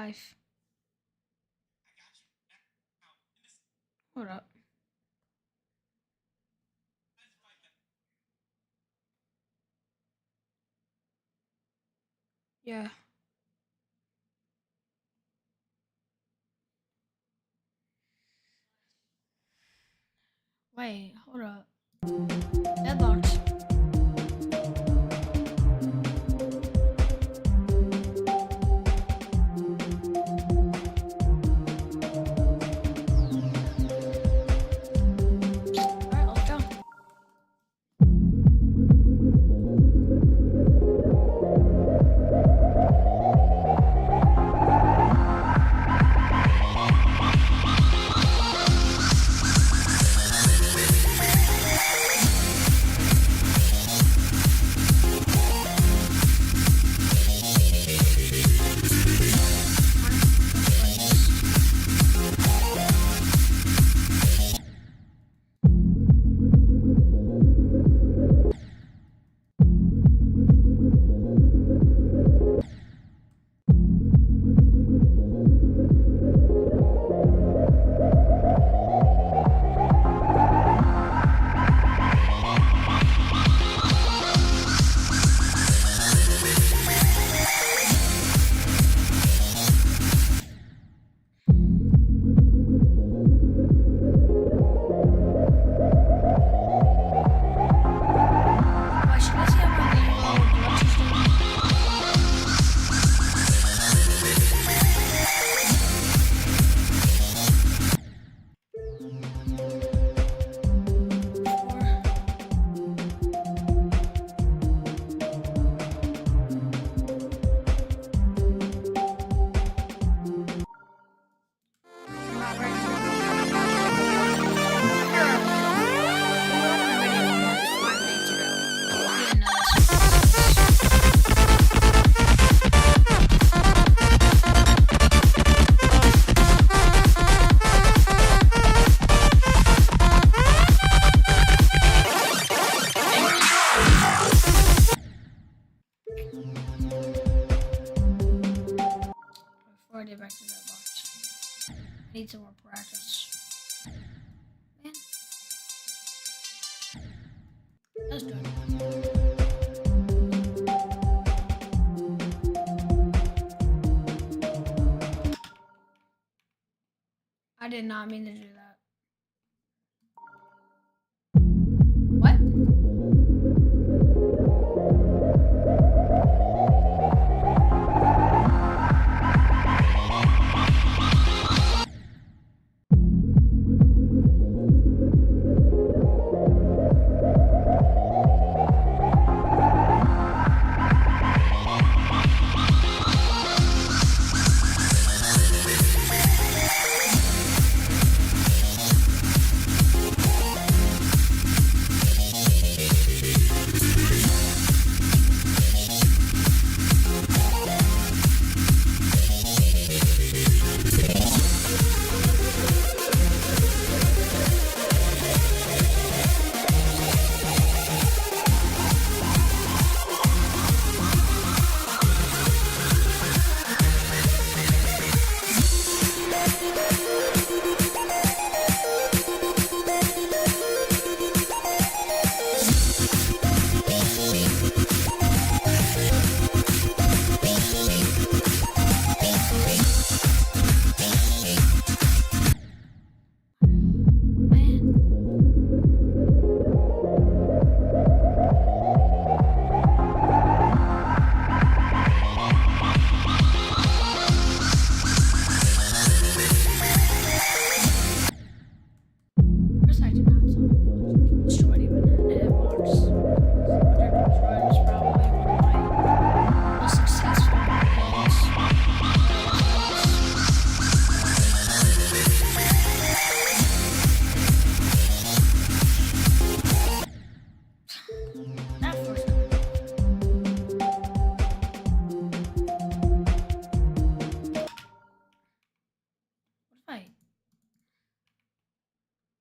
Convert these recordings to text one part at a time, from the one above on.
life. Hold up. Yeah. Wait, hold up. Deadlocked. Before I get back to that box, I need some more practice. Man, that's good. I did not mean to do that. What?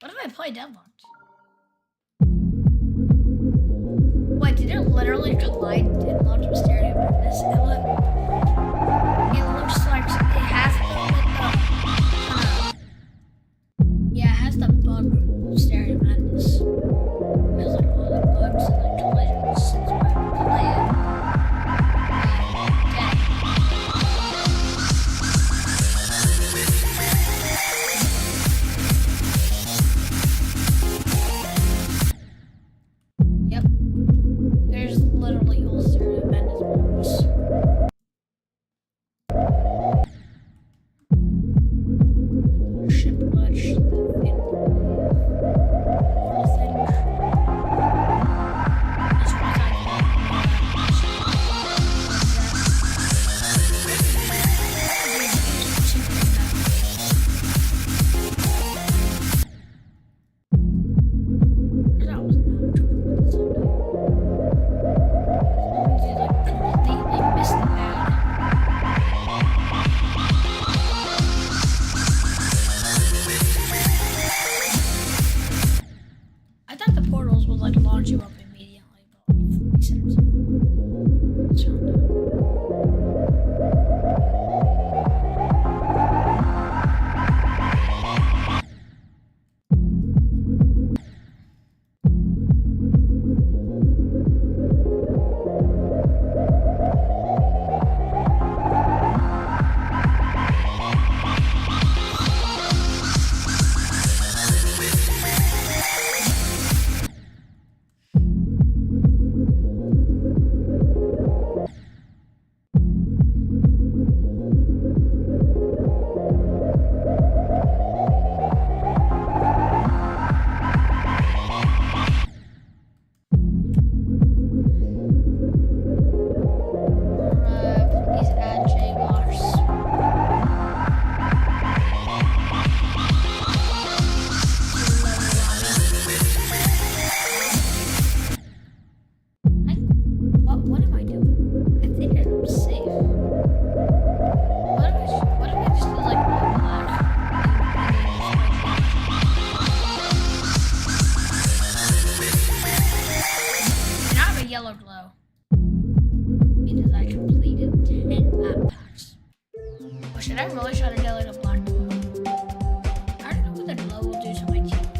What if I play Deadlocked? Wait, did it literally collide Deadlocked with Stereo Madness? It looks like it seconds ago. It's found out. Yellow glow because I completed 10 map packs. Or should I really try to get like a black glow? I don't know what the glow will do to my tube.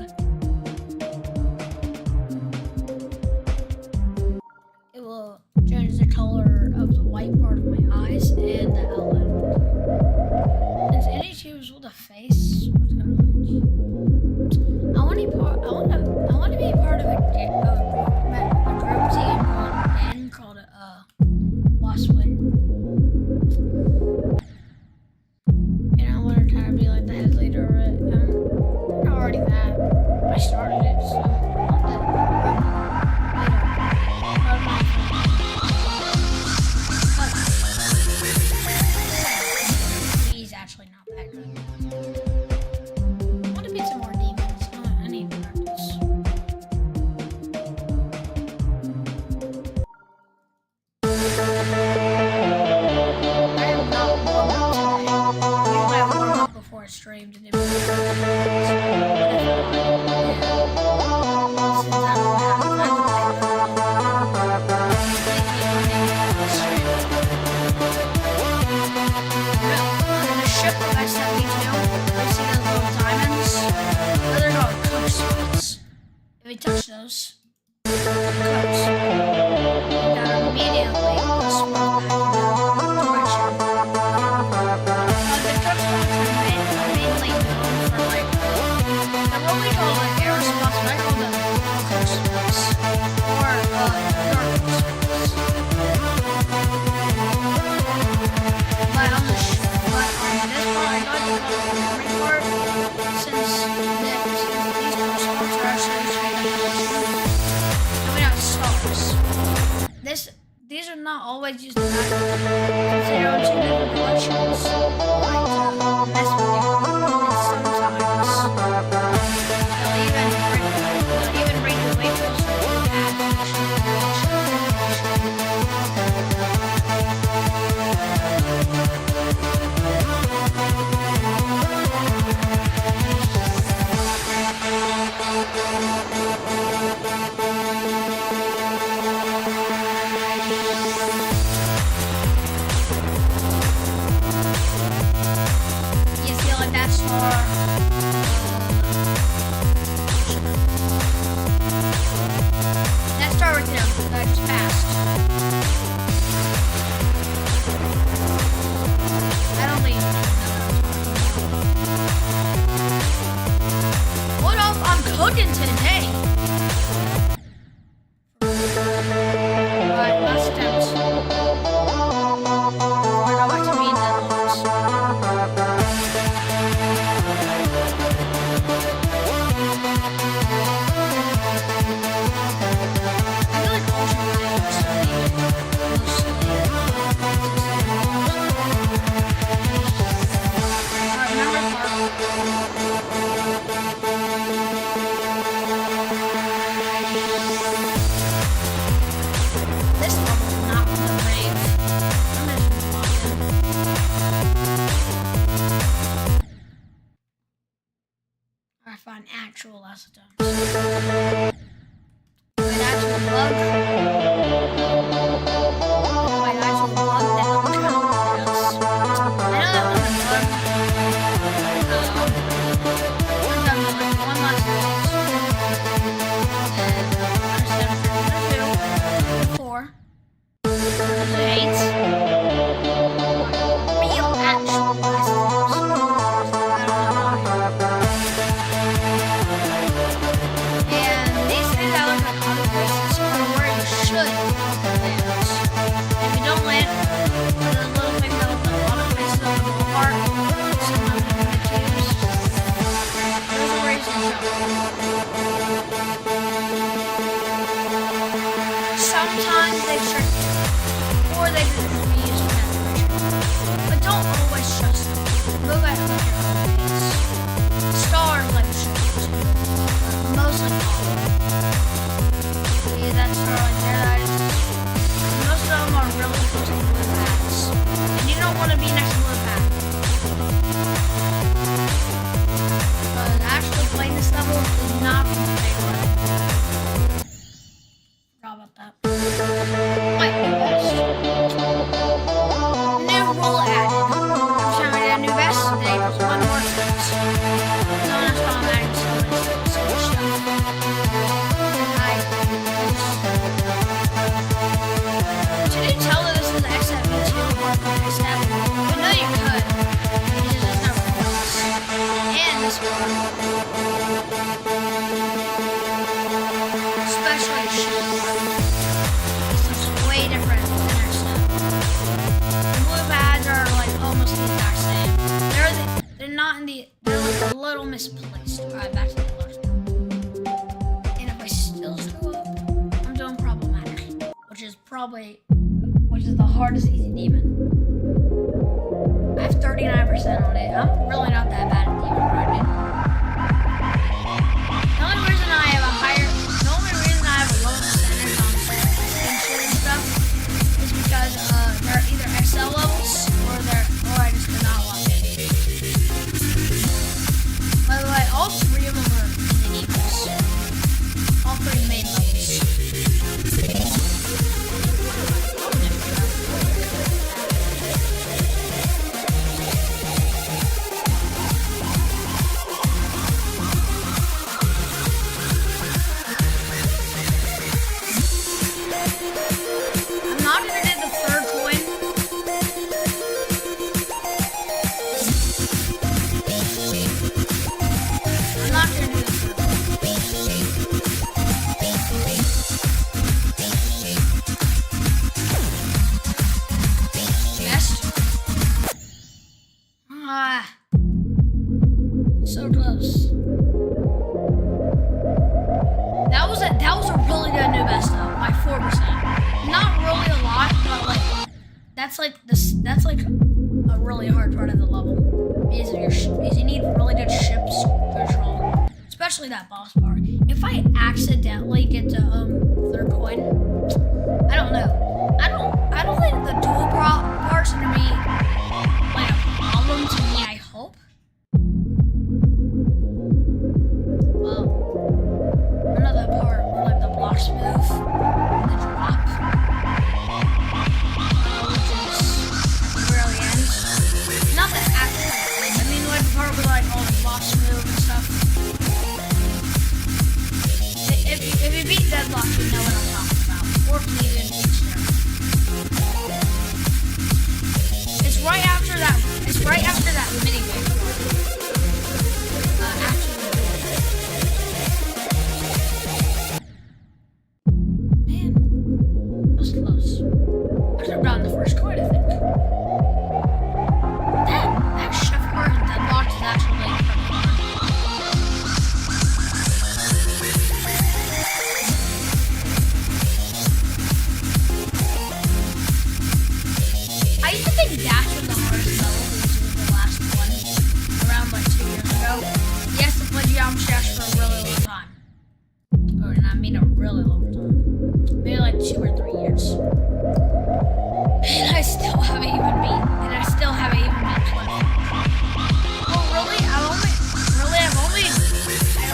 It will change the color of the white part of my eyes and the outline of the tube. Since any tubes with a face, I want to be part of a group team called Waswin. And I want to try to be like the head leader of it. I'm not already that. I started it, so I'm the leader. He's actually not that good. I want to beat some more demons. I need practice. Streamed and if we touch those, it cooks. And that immediately swirl back in that direction. The cook spots are mainly known for like what we call like air spots, but I call them cook spots or dark spots. But on this part, I got the green part since these cook spots are actually these are not always used in that. They don't two different directions. Like mess with you. And sometimes they'll even bring you way closer to that Let's start with them. I just passed. I don't even know what else I'm cooking today. Alright, last attempt. We're going back to being deadlocks. Find actual last attempts. An actual bug. sometimes they trick you, or they just use penetration. But don't always trust them. Move at your own pace. Stars like shooters, mostly follow. See, that's right there. That is. Most of them are really close to blue paths, and you don't want to be next to blue path. Because actually playing this level is not from the favorite. Forgot about that. Might be best. New rule added. Every time I get a new best, it equals one more chance. So that's why I'm adding so much stuff. Did you tell that this is XFB2 or XF? But no, you could. Because there's no rules. And this one. Especially shit. This is way different than their stuff. The blue pads are like almost the exact same. They're not in the. They're like a little misplaced. Alright, back to the first one. And if I still screw up, I'm doing problematic, which is the hardest easy demon. I have 39% on it. I'm really not that bad at demon grinding. The only reason I have a low percentage on extinction and stuff is because they're either XL levels or I just did not lock it. By the way, all three of them are mini demons. All three main levels. So close. That was a really good new best though, by 4%. Not really a lot, but like that's like a really hard part of the level. Because you need really good ships control, especially that boss part. If I accidentally get to third coin, I don't know. I don't think the dual parts are gonna be like a problem to me. I hope. Another part where like the blocks move, and the drop, which is at the really end. Not the actual thing. I mean like the part where like all the blocks move and stuff. If you beat Deadlock, you know what I'm talking about. Or if you even reach there. It's right after that mini game. Around the first coin, I think. That chef part in Deadlocked is actually pretty hard. I used to think Dash was the hardest level because it was the last one around like 2 years ago. Yes, I played Geometry Dash for a really long time. Oh, and I mean a really long time. Maybe like 2 or 3 years. And I still haven't even beat 20. Oh really? I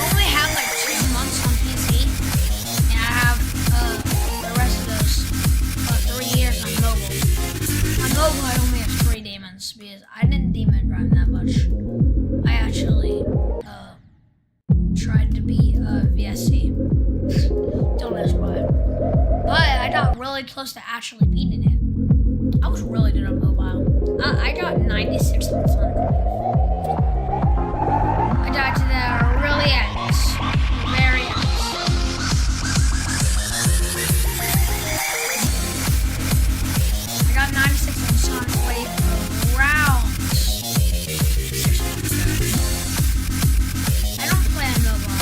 only have like 2 months on PC, and I have the rest of those 3 years on mobile. On mobile, I only have 3 demons because I didn't demon grind that much. I actually tried to beat VSC. Don't ask why, but I got really close to actually beating it. I was really good on mobile. I got 96 on Sonic Wave. I got to the really ends. Very ends. I got 96 on Sonic Wave around 6 months ago. I don't play on mobile.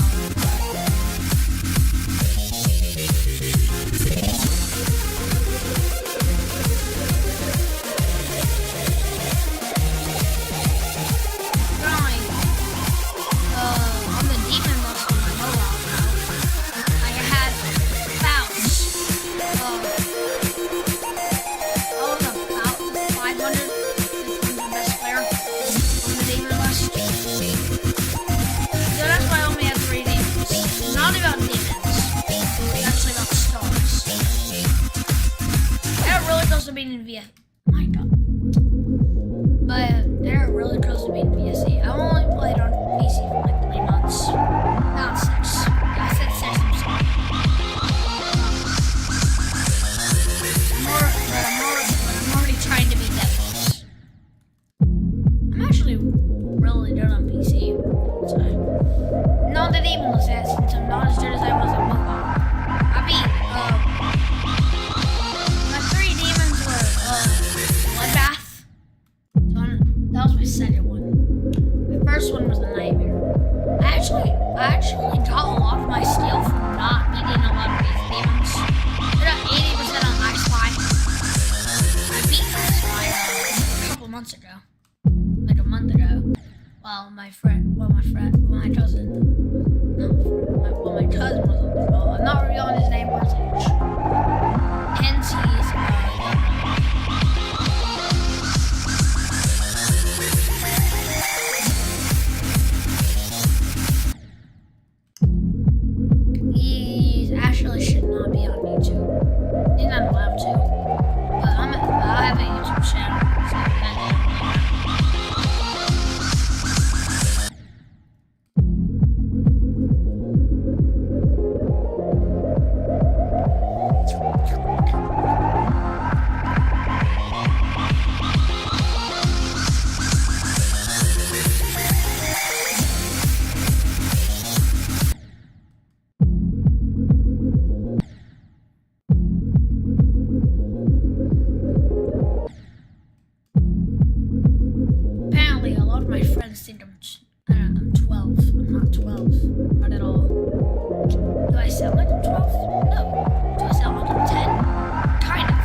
being in VS. My God. But they're really close to being VSE. I've only played on PC for like 3 months. Not 6. I said 6. I'm sorry. I'm already trying to be deadlocked. I'm actually really good on PC. So, not that even was that since I'm not as good as I was on mobile. I beat my 3 demons were Bloodbath. So that was my second one. My first one was the Nightmare. I actually got a lot of my skill from not beating a lot of these demons. I got 80% on Ice Spy. I beat Ice Spy a couple months ago. Like a month ago. While my cousin was on the call. I'm not revealing his name or his age. Hence he's he actually should not be on YouTube. He's not allowed to. But I have a YouTube channel. So apparently, a lot of my friends think I'm 12. I'm not 12. Not at all. Do I sound like I'm 12? No. Do I sound like I'm 10? Kind of.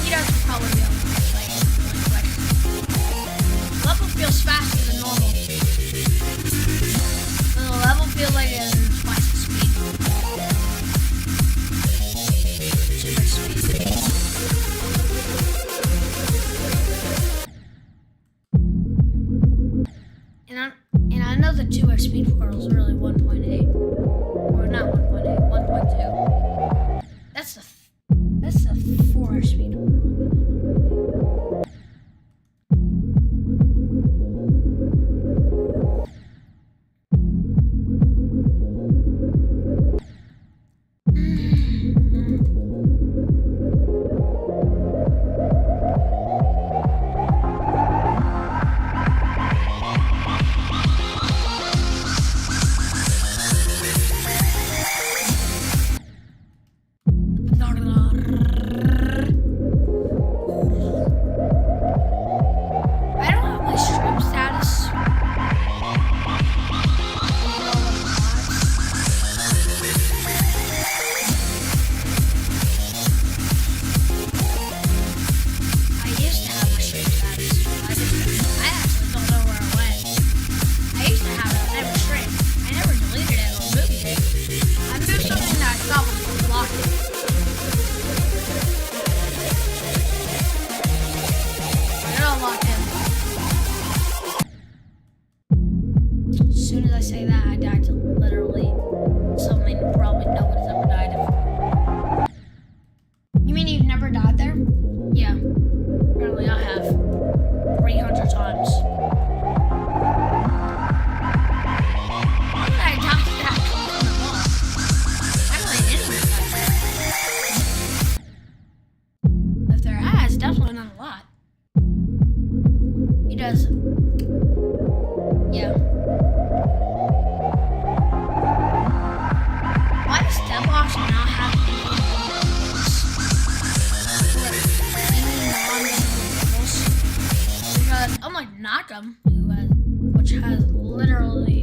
You guys will probably be able to play it really quick. Level feels faster than normal. The level feels like it's twice the speed. And I know the 2x speed portal is really 1.8. Or not 1.8, 1.2. That's the 4x speed portal. As soon as I say that, I died to literally something probably no one's ever died of. You mean you've never died there? Yeah. Apparently I have. 300 times. How did I die to that close on the wall? Actually, it isn't that. If there has, definitely not a lot. He does. Yeah. Why does Deadlocked not have any because unlike Knockem, which has literally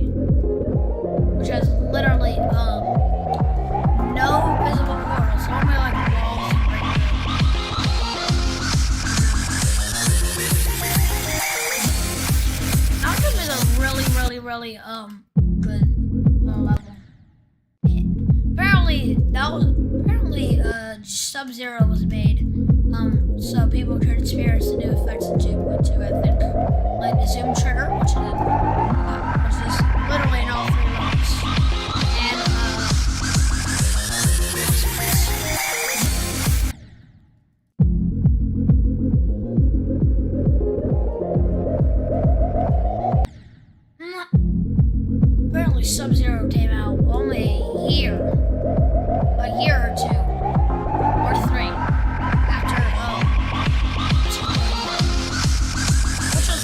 no visible portals, only like walls and Knockem is a really good level. Apparently Sub-Zero was made so people could experience the new effects in 2.2, I think. Like the zoom trigger, which is literally in all 3 levels. And actually Sub-Zero came out only a year or two, or three after which was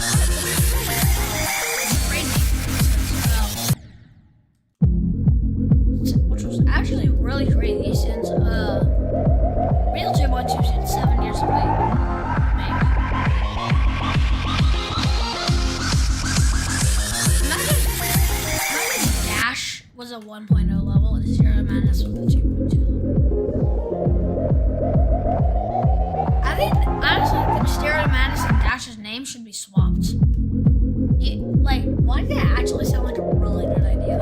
crazy, which was actually really crazy since Real 212 is 7 years away. Was a 1.0 level, and Zero Madness was a 2.2 level. Honestly, I think Zero Madness and Dash's name should be swapped. Why did that actually sound like a really good idea?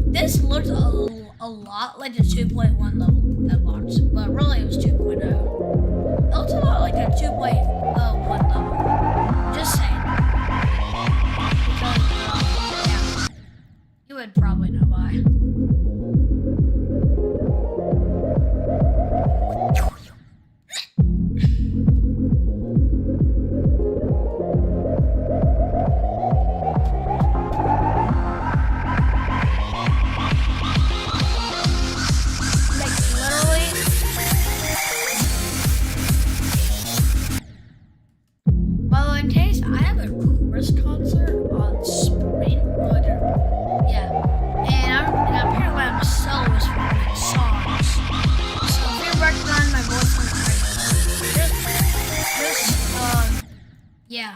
This looked a lot like the 2.1 level deadlocked, but really it was 2.0. It looked a lot like a 2.1 level. Just saying. Because, yeah. You would probably know why. Yeah,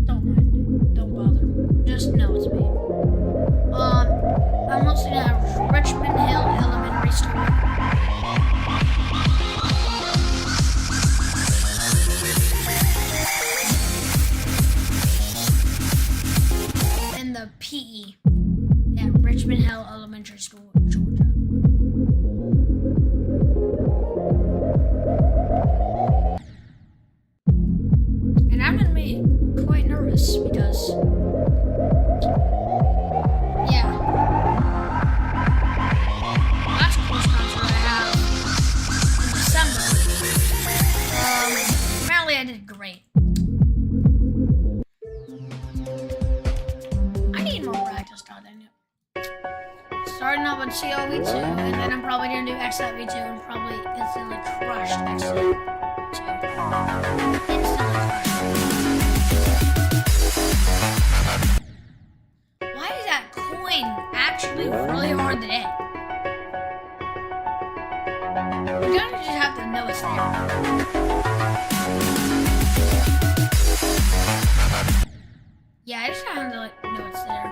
don't mind it. Don't bother. Just know it's me. I'm listening at Richmond Hill Elementary School. And the PE at Richmond Hill Elementary School, Georgia. Because, yeah, last course concert I have in December, apparently I did great. I need more practice, God dang it. Starting off with TO BEAT 2, and then I'm probably going to do XV2 and probably instantly crush XV2. Instantly crush. Actually really hard to hit. You don't just have to know it's there. Yeah, I just have to know it's there.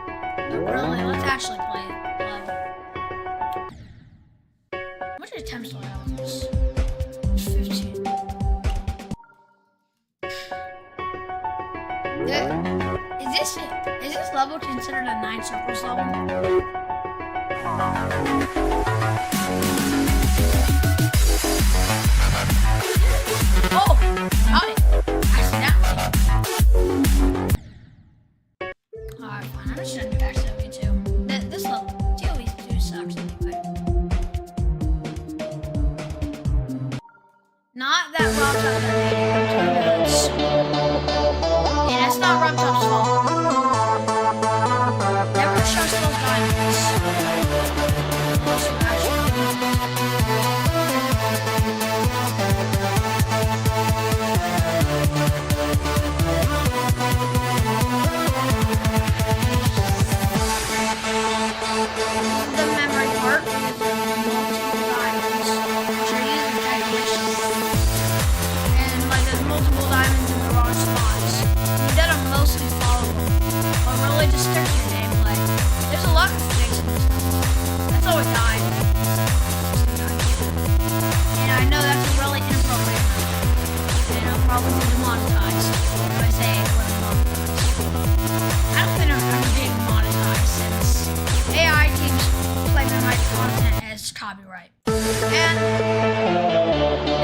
But really, let's actually play it level. How much attempts do I have on this? 15. Is this level considered a 9 circles level? Oh! Got it! Accidentally. Alright, fine. I'm just gonna do XW2. This level, TO BEAT 2 sucks anyway. Not that Rob Top yeah, that's not Rob Top's fault. Never trust those diamonds. Also, actually. diamonds in the wrong spots. You gotta mostly follow them, but really just stick to your gameplay. There's a lot of snakes in this level. That's always died. And I know that's really inappropriate. And I'll probably be demonetized if I say it wasn't monetized. I don't think I'm ever being monetized since AI keeps claiming my content as copyright. And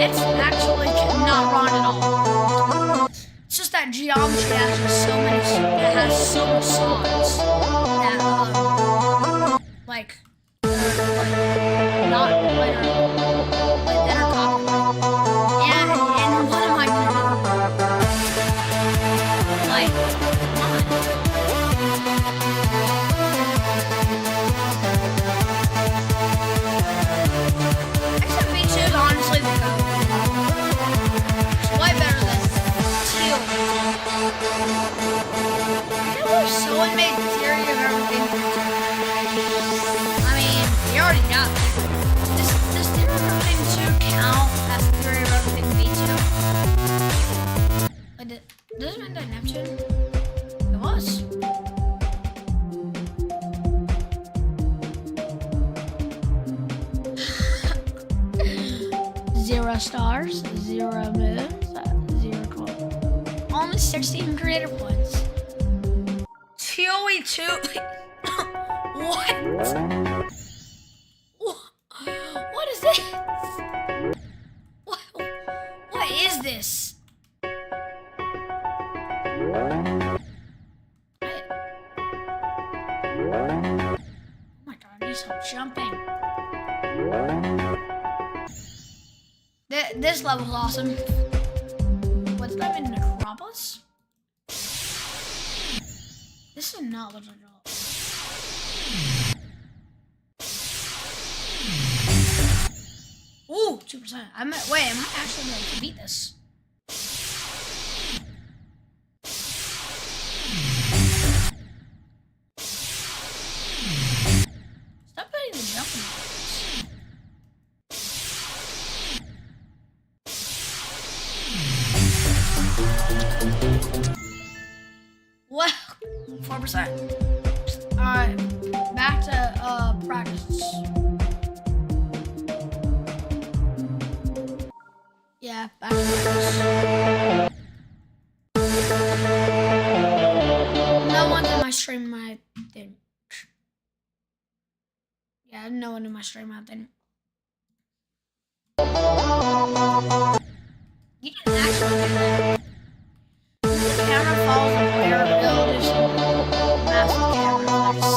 it's actually not wrong at all. It's just that geometry has so much songs that not literal, but that are copyright. And what am I gonna do? Like, come on. Except V2 is honestly the code. It's way better than TO. I can't believe someone made theory of everything. I mean, we already got that. Does theory of everything 2 count as theory of everything V2? Like, does it mean that Neptune? It was. 0 stars, 0 moons, 0 12. Only 16 creator points. TOE 2. What? What is this? What is this? Oh my god, I need some jumping. This level's awesome. What's that in Necropolis? This is not what I got. Ooh, 2%. Am I actually going to beat this? Stop putting the jumping buttons. Well, 4%. Alright, back to practice. Yeah, back to practice. No one's in my stream, I didn't. Yeah, no one in my stream, I didn't. You didn't actually do that. The camera falls and where build is massive camera device.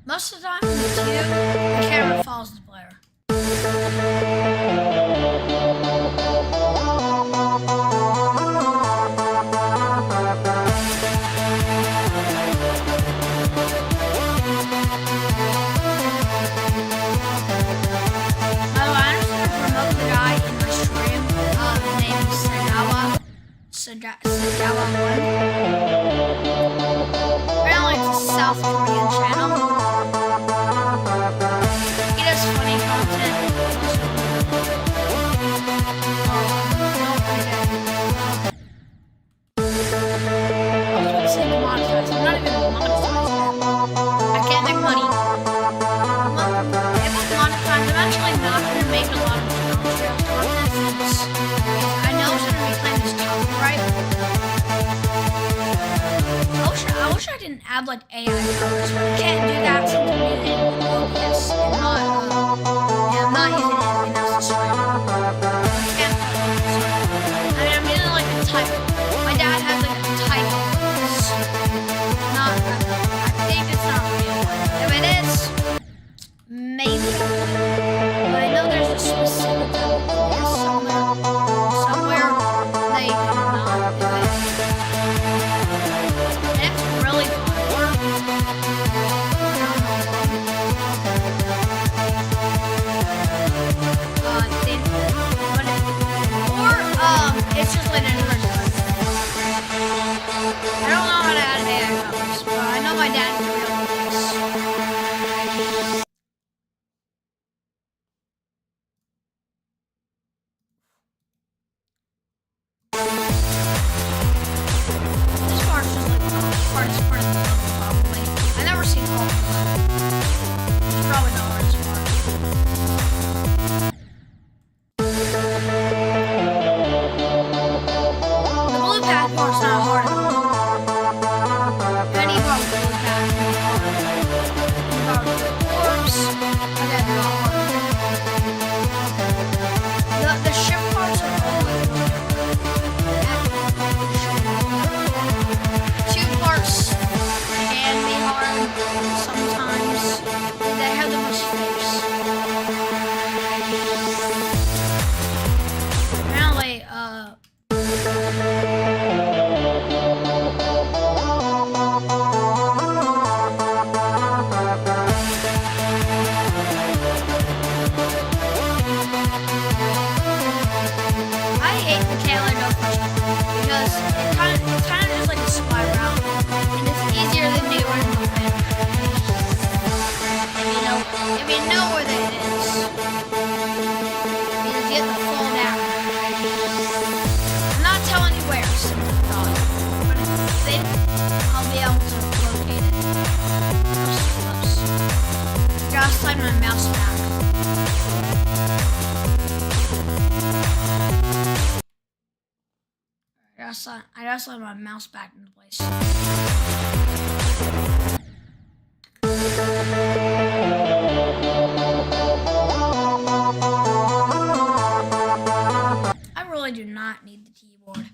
Most of the time in the tube, the camera falls the player. Sagawa 1. Apparently it's a South Korean channel. He does funny content. I was about to say demonetized. I'm not even monetized yet. I can't make money. If I'm monetized, I'm actually not going to make a lot of content since I know it's going to be claimed as copyright. I wish I didn't add like AI colors, but I can't do that since I'm using OBS and I'm not using anything else to stream. I can't. I mean, I'm using like a type. My dad has like a type. I think it's not real. If it is, maybe. But I know there's a specific OBS somewhere they cannot do it. Really fun. It's just like an universe. I don't know how to add AI colors, but I know my dad can real this. gotta slide my mouse back. I gotta slide my mouse back into place. I really do not need the keyboard.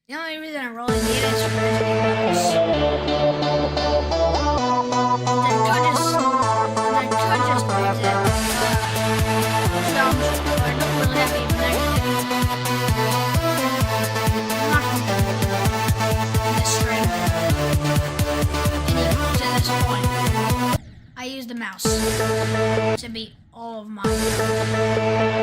The only reason I really need it is for these big levels. I could just exit sounds, but I don't really have even exit. I'm not going to do this stream. Anyway, to this point, I use the mouse to beat all of my teammates.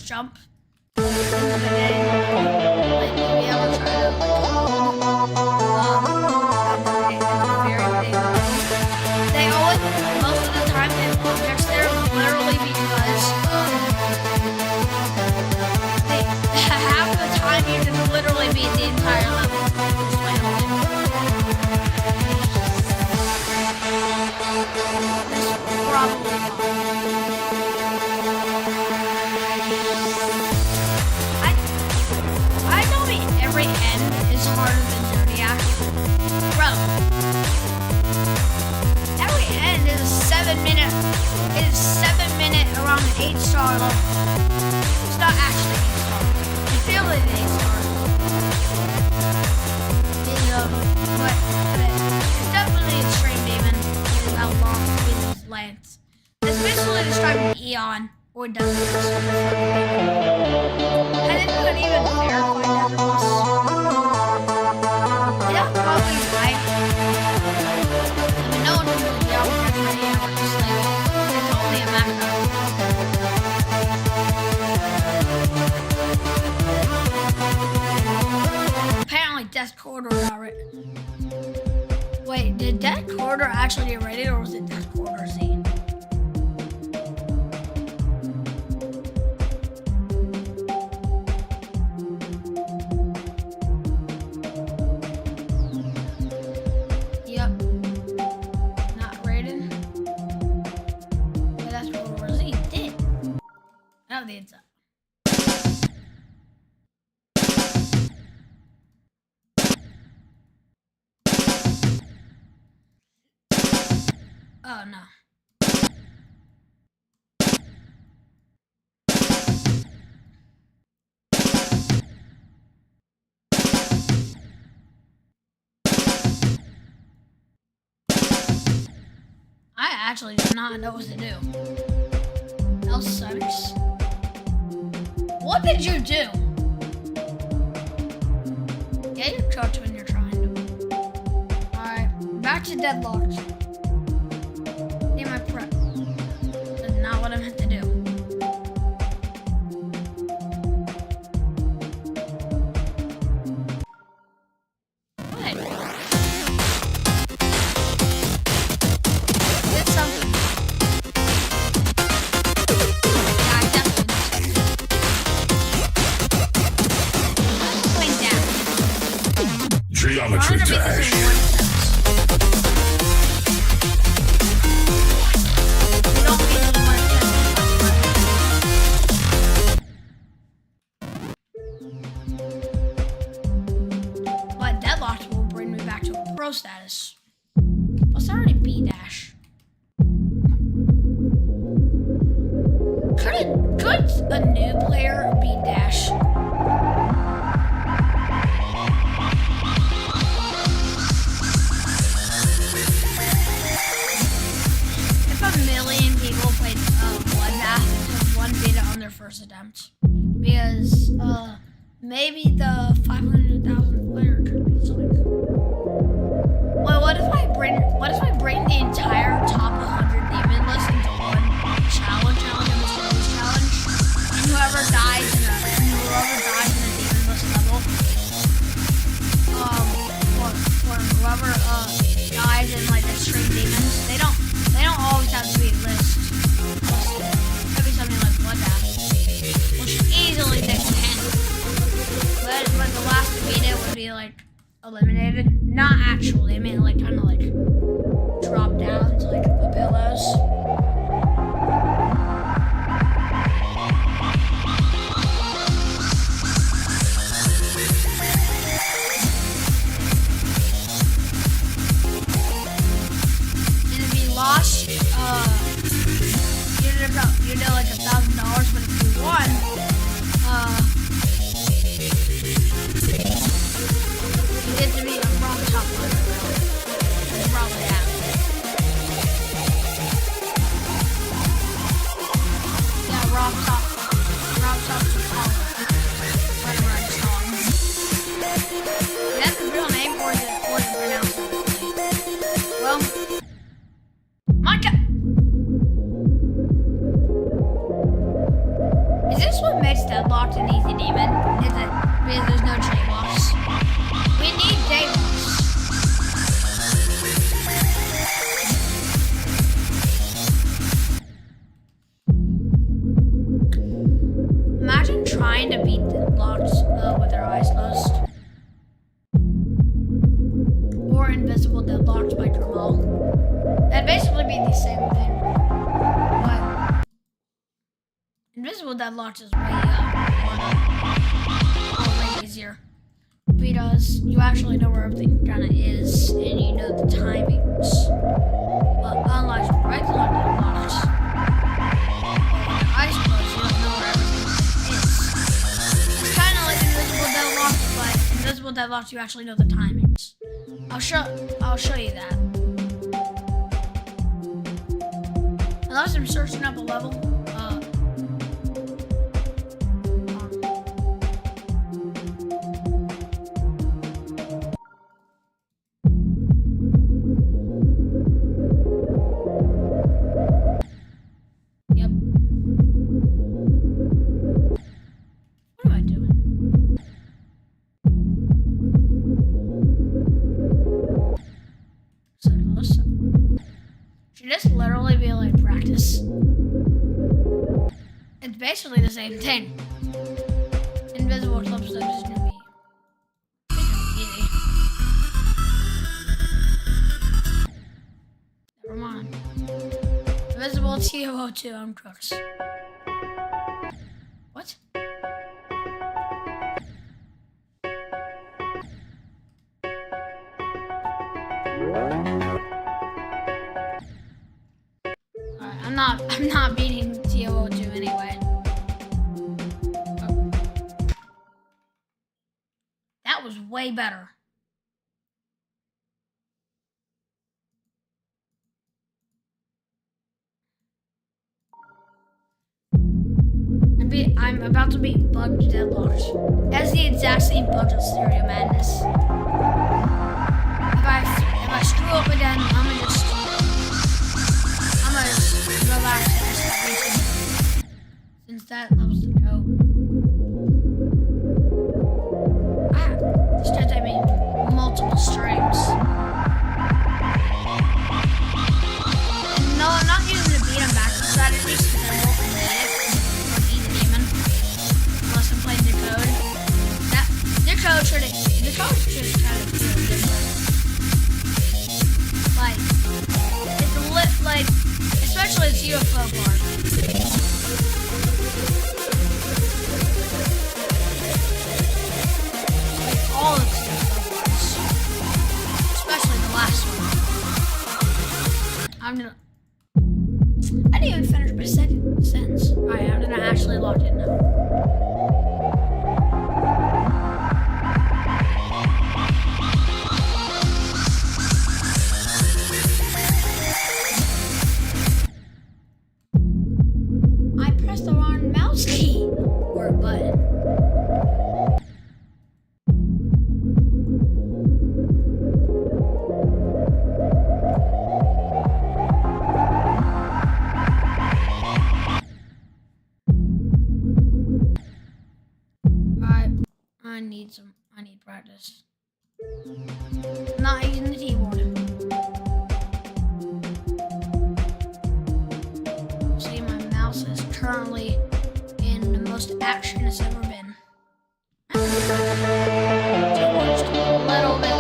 Jump in the beginning, like if you ever try to hold at the very beginning, they always, most of the time, they have objects there literally because they half the time you can literally beat the entire level just by holding. This is probably every end is harder than Zodiac. Bro. Every end is a 7-minute. It is 7-minute around an 8-star level. It's not actually 8-star. You feel it 8-star. But it's definitely extreme demon. Is how long it lasts. It's basically describing Eon or Desert Boss. I didn't even verify Desert Boss. Yeah, probably right. I mean, no one can really get out there for Eon. Just like, it's only a macro. Apparently, Death Corridor got ready. Wait, did Death Corridor actually get ready, or was it Death Corridor Z? Yep. Not rated. But that's what Rosie did. Now the inside. Oh no. I actually do not know what to do. That sucks. What did you do? Get your touch when you're trying to. Alright, back to Deadlocked. My prep. That's not what I meant to do. What? Did something. Yeah, I definitely did something. Going down. Geometry dash. Status. What's already B dash? Could a new player B dash? maybe the 500,000 player could be like. Well, what if I bring the entire top 100 demon list into one challenge, a mystery challenge, and whoever dies in a demon list level, or whoever dies in like extreme demons, they don't always have to be listed. Could be something like bloodbath, which easily they can handle. But the last to beat it would be like eliminated. Not actually, I mean like kind of like drop down to like the pillows. And if you lost, you did like $1,000, but if you won, you get to be a wrong top one. Probably have. Yeah, wrong top to color. Whatever I just call him. That's the real name or the pronouncement. Well, my God. Is this what makes Deadlocked an easy demon? Is it because there's no chain loss? We need chain loss. Imagine trying to beat Deadlocked with their eyes closed. Or Invisible Deadlocked by Jamal. That'd basically be the same thing. But Invisible Deadlocked is way easier. Because you actually know where everything kind of is, and you know the timings. But unlike regular Deadlocked, with your eyes closed, you don't know where everything is. It's kind of like Invisible Deadlocked, but Invisible Deadlocked, you actually know the timings. I'll show you that. Unless I'm searching up a level. Yep. What am I doing? So listen. Should this literally be like practice? It's basically the same thing. Invisible club stuff is gonna be easy. Never mind. Invisible TO2, I'm crooks. What? Alright, I'm not beating TO2 anyway. Oh. That was way better. I'm about to be bugged Deadlocked. That's the exact same bug as Stereo Madness. If I screw up again, I'm gonna just go back to this. Since that was the go. This time I made multiple streams. And no, I'm not using the beat 'em back strategies because I won't need it. The code should kind of feel different. Like, especially its UFO part. Like all its UFO parts. Especially the last one. I didn't even finish my second sentence. Alright, I'm gonna actually lock it now. need practice. I'm not using the keyboard. See, my mouse is currently in the most action it's ever been. Just a little bit.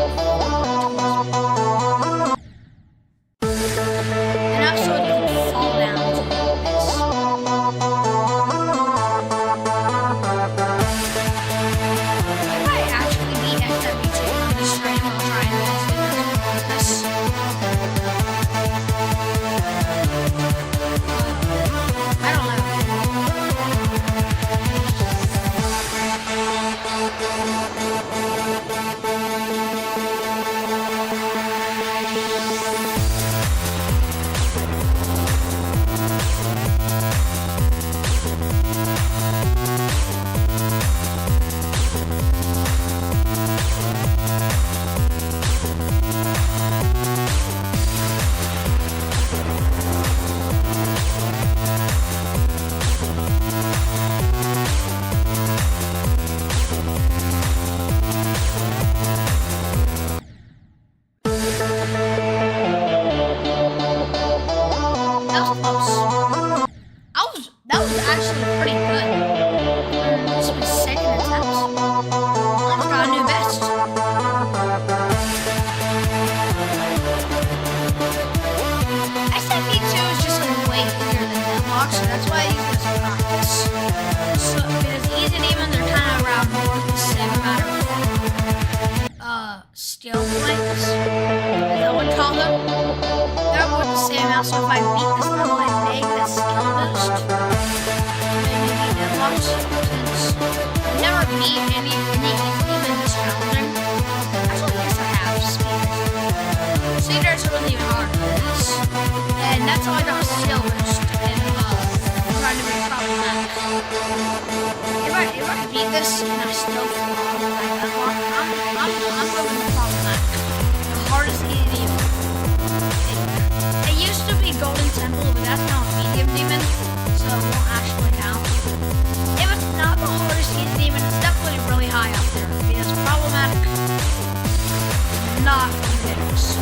And actually, you can fall down to this. I might actually be XW2 on this stream while trying to this. I don't know. That was actually pretty good. This was second attempt. I've got a new best. XFE2 is just like way easier than Deadlocked, so that's why I use this for practice. So because easy and even, they're kind of around more the same amount of skill points, as I would call them. They're more the same amount, so if I beat this level, I make the skill boost. Since I've never beat any even this challenging. Actually, yes, I have. Speeders are really even harder than this. And that's how I got a skill boost. And I'm trying to be problematic. If I beat this and I still fall like Deadlock, I'm going to problematic. The hardest easy demon. It used to be Golden Temple, but that's now a medium demon, so it won't actually count. If it's not the hardest easy demon, it's definitely really high up there because problematic, not beginners.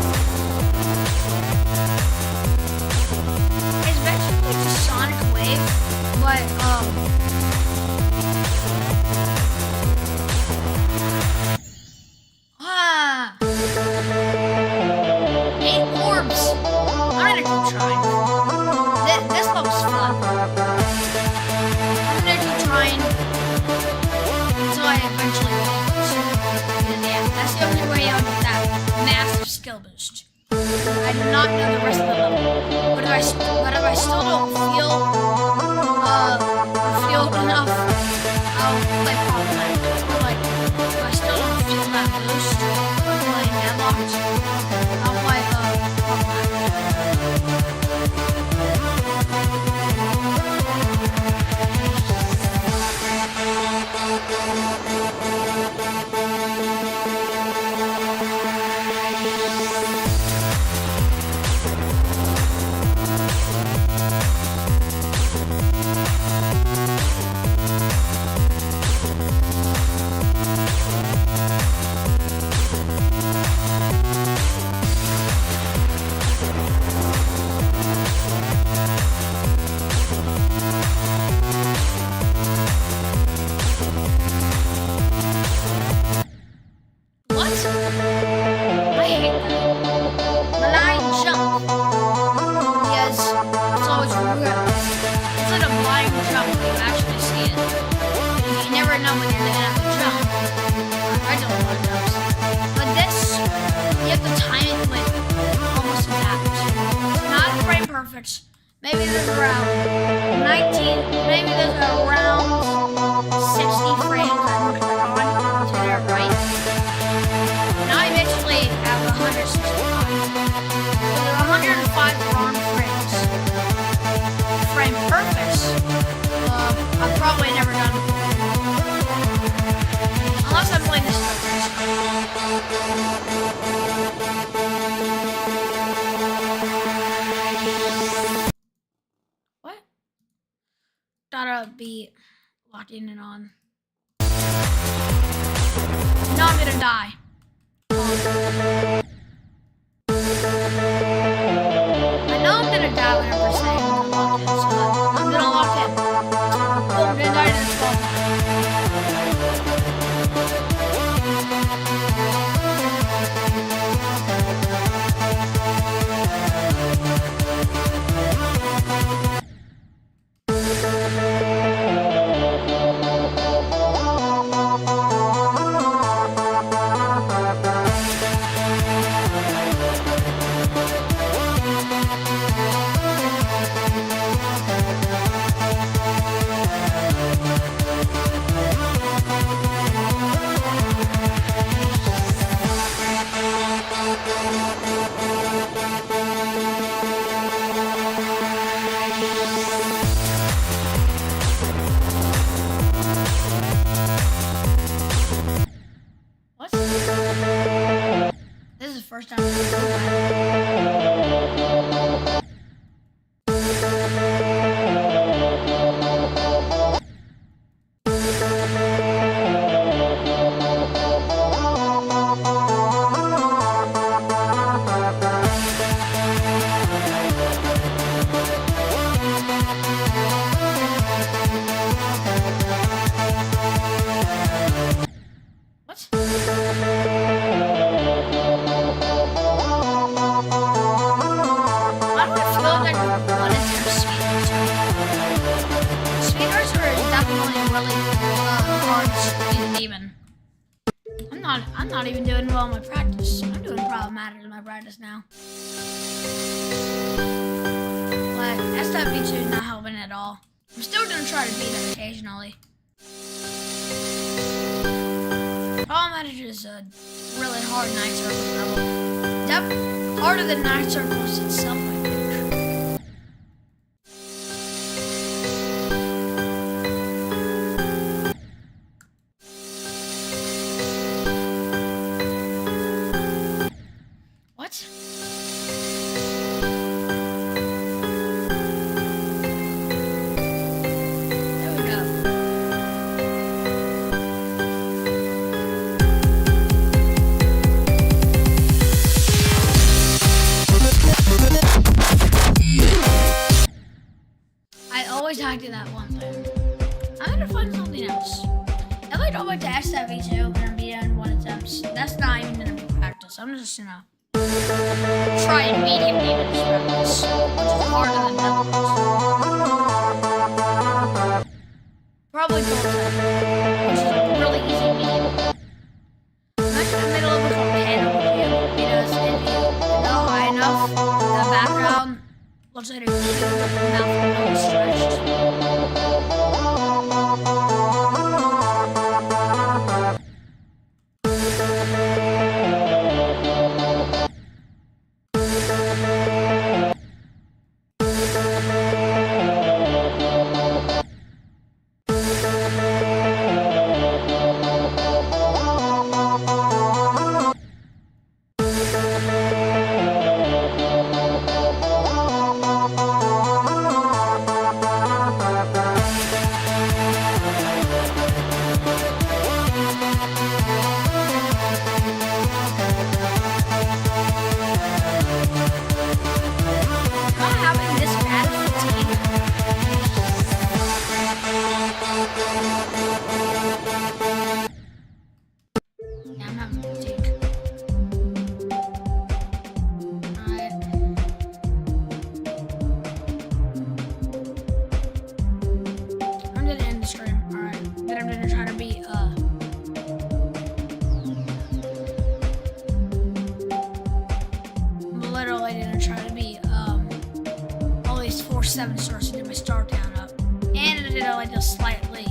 It's basically just Sonic Wave, but 8 orbs. I'm gonna keep trying. This level's fun. I'm gonna keep trying until I eventually win. And yeah, that's the only way I'll get that massive skill boost. I do not know the rest of the level, but if I still don't feel enough, I'll play problematic. Or like, if I still don't feel that boost, I'm playing Deadlocked, I'll play perfect. Maybe there's around 19, maybe there's around 60 frames I can click on to their right. Now I'm actually at 165. So there's 105 wrong frames. Frame perfect. I've probably never done it before. Unless I'm playing this first. Gotta be locking it on. gonna die. I know I'm gonna die whenever I say I'm gonna lock in, so I'm gonna lock in. Oh, I'm gonna die to this ball. What? This is the first time I've ever done that. What? Why do I feel like I wanted to do speeders? Speeders are definitely really hard to even. I'm not even doing well in my practice. I'm doing problematic in my practice now. Like, SWV2 is not helping at all. I'm still gonna try to beat it occasionally. Problematic is a really hard night circle level. Harder than night circles itself, I think. What? There we go. I always hacked at that one thing. I'm gonna find something else. If I don't like to SWV2 and I'm beating one attempts, that's not even gonna be practice. I'm just gonna try and beat him in his practice, which is harder than that. Probably gold type, which is like really easy medium. I'm actually in the middle of a panel cube because if you go high enough, the background looks like a cube with the mouth really stretched. Literally gonna try to beat all these 4 7 stars to get my star count up, and I did it like just slightly